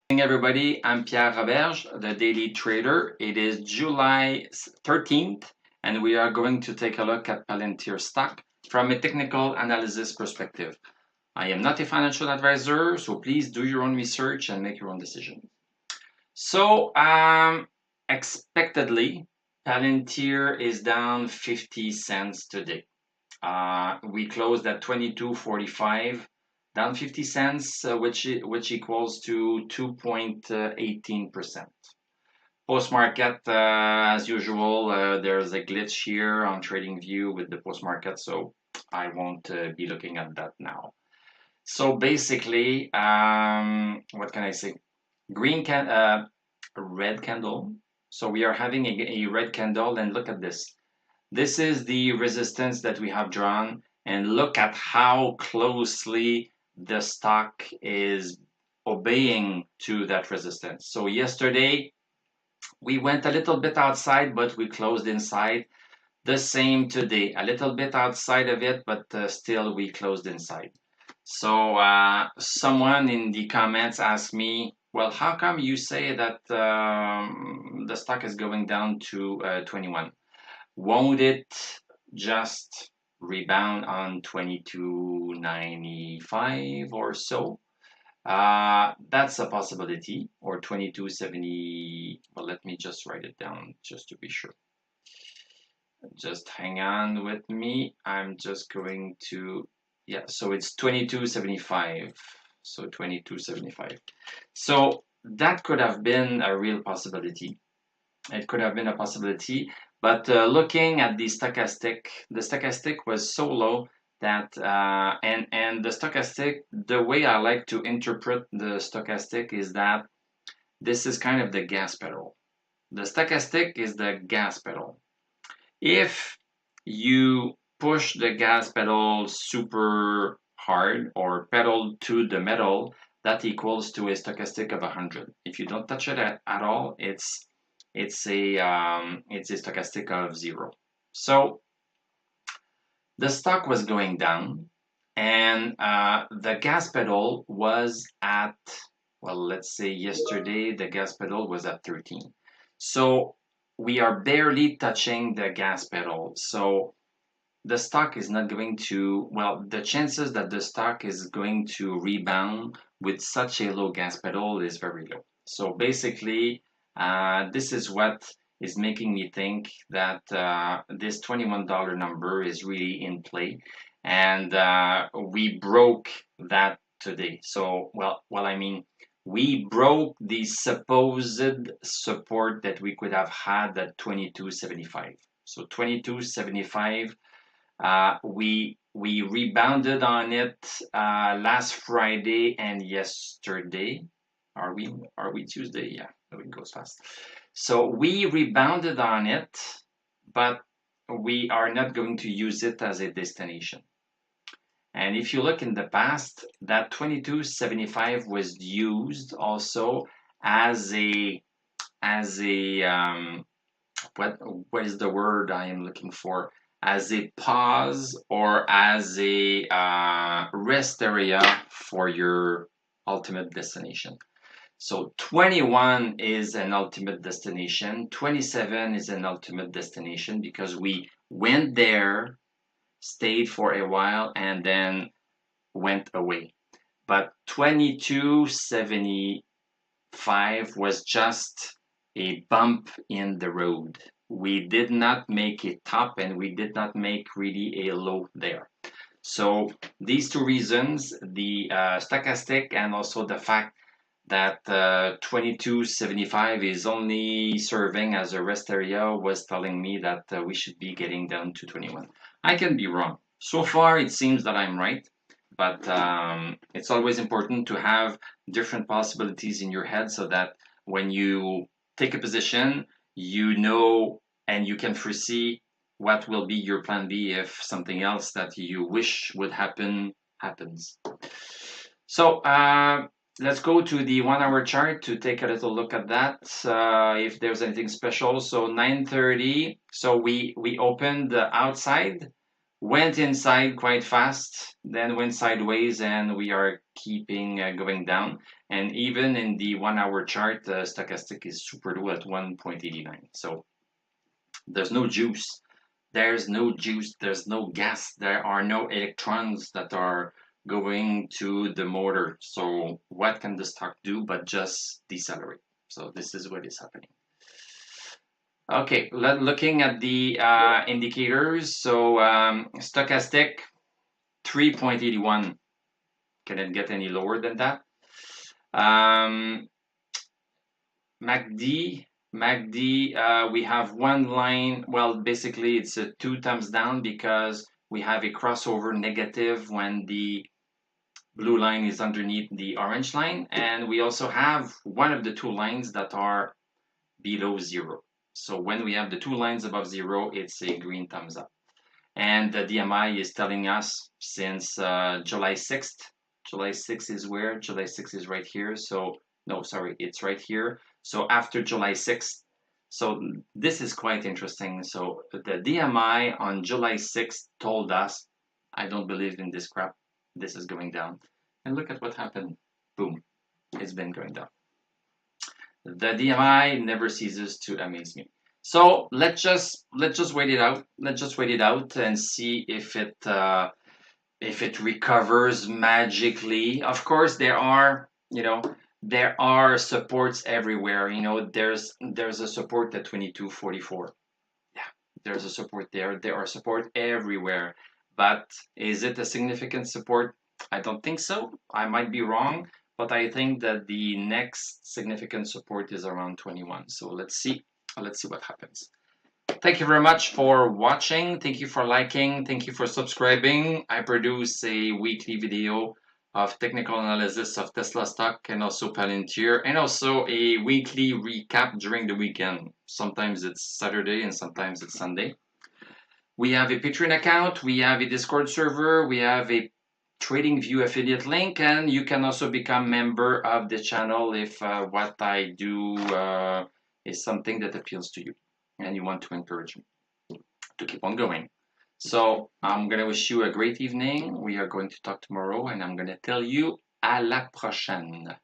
Everybody, I'm Pierre Roberge, the Daily Trader. It is July 13th, and we are going to take a look at Palantir stock from a technical analysis perspective. I am not a financial advisor, so please do your own research and make your own decision. So, expectedly, Palantir is down 50 cents today. We closed at 22.45, down 50 cents, which equals to 2.18%. Post-market, as usual, there's a glitch here on TradingView with the post-market, so I won't be looking at that now. So basically, what can I say? Red candle. So we are having a red candle, and look at this. This is the resistance that we have drawn, and look at how closely the stock is obeying to that resistance. So yesterday we went a little bit outside, but we closed inside. The same today, a little bit outside of it, but still we closed inside. So someone in the comments asked me, well, how come you say that the stock is going down to 21? Won't it just rebound on 22.95 or so? That's a possibility, or 22.70. Well, let me just write it down just to be sure. Just hang on with me. I'm just going to, yeah, so it's 22.75. So 22.75. So that could have been a real possibility. It could have been a possibility, but looking at the stochastic was so low that and the stochastic, the way I like to interpret the stochastic is that this is kind of the gas pedal. The stochastic is the gas pedal. If you push the gas pedal super hard or pedal to the metal, that equals to a stochastic of 100. If you don't touch it at all, it's a stochastic of 0. So the stock was going down, and the gas pedal was at, well, let's say yesterday the gas pedal was at 13. So we are barely touching the gas pedal. So the stock is not going to, well, the chances that the stock is going to rebound with such a low gas pedal is very low. So basically, this is what is making me think that this $21 number is really in play, and we broke that today. So, I mean, we broke the supposed support that we could have had at 22.75. So 22.75. We rebounded on it last Friday and yesterday. Are we Tuesday? Yeah, it goes fast. So we rebounded on it, but we are not going to use it as a destination. And if you look in the past, that 22.75 was used also as a what is the word I am looking for? As a pause or as a rest area for your ultimate destination. So 21 is an ultimate destination. 27 is an ultimate destination because we went there, stayed for a while, and then went away. But 22.75 was just a bump in the road. We did not make a top, and we did not make really a low there. So these two reasons, the stochastic and also the fact that 22.75 is only serving as a rest area, was telling me that we should be getting down to 21. I can be wrong. So far, it seems that I'm right, but it's always important to have different possibilities in your head so that when you take a position, you know and you can foresee what will be your plan B if something else that you wish would happen happens. So let's go to the 1 hour chart to take a little look at that, if there's anything special. So 9:30, so we opened outside. went inside quite fast, then went sideways, and we are keeping going down. And even in the 1 hour chart, stochastic is super low at 1.89. So there's no juice. There's no juice. There's no gas. There are no electrons that are going to the motor. So what can the stock do but just decelerate? So this is what is happening. Okay, looking at the indicators. So stochastic 3.81. Can it get any lower than that? MACD, we have one line. Well, basically, it's a 2 thumbs down because we have a crossover negative when the blue line is underneath the orange line. And we also have one of the two lines that are below zero. So when we have the two lines above zero, it's a green thumbs up. And the DMI is telling us since July 6th. July 6th is where? July 6th is right here. So, no, sorry, it's right here. So after July 6th. So this is quite interesting. So the DMI on July 6th told us, I don't believe in this crap. This is going down. And look at what happened. Boom. It's been going down. The DMI never ceases to amaze me. So let's just wait it out. Let's just wait it out and see if it recovers magically. Of course, there are supports everywhere. There's a support at 22.44. Yeah, there's a support there. There are support everywhere. But is it a significant support? I don't think so. I might be wrong, but I think that the next significant support is around 21. So let's see what happens. Thank you very much for watching. Thank you for liking. Thank you for subscribing. I produce a weekly video of technical analysis of Tesla stock and also Palantir, and also a weekly recap during the weekend. Sometimes it's Saturday and sometimes it's Sunday. We have a Patreon account, we have a Discord server, we have a TradingView affiliate link, and you can also become member of the channel if what I do is something that appeals to you and you want to encourage me to keep on going. So I'm going to wish you a great evening. We are going to talk tomorrow, and I'm going to tell you à la prochaine.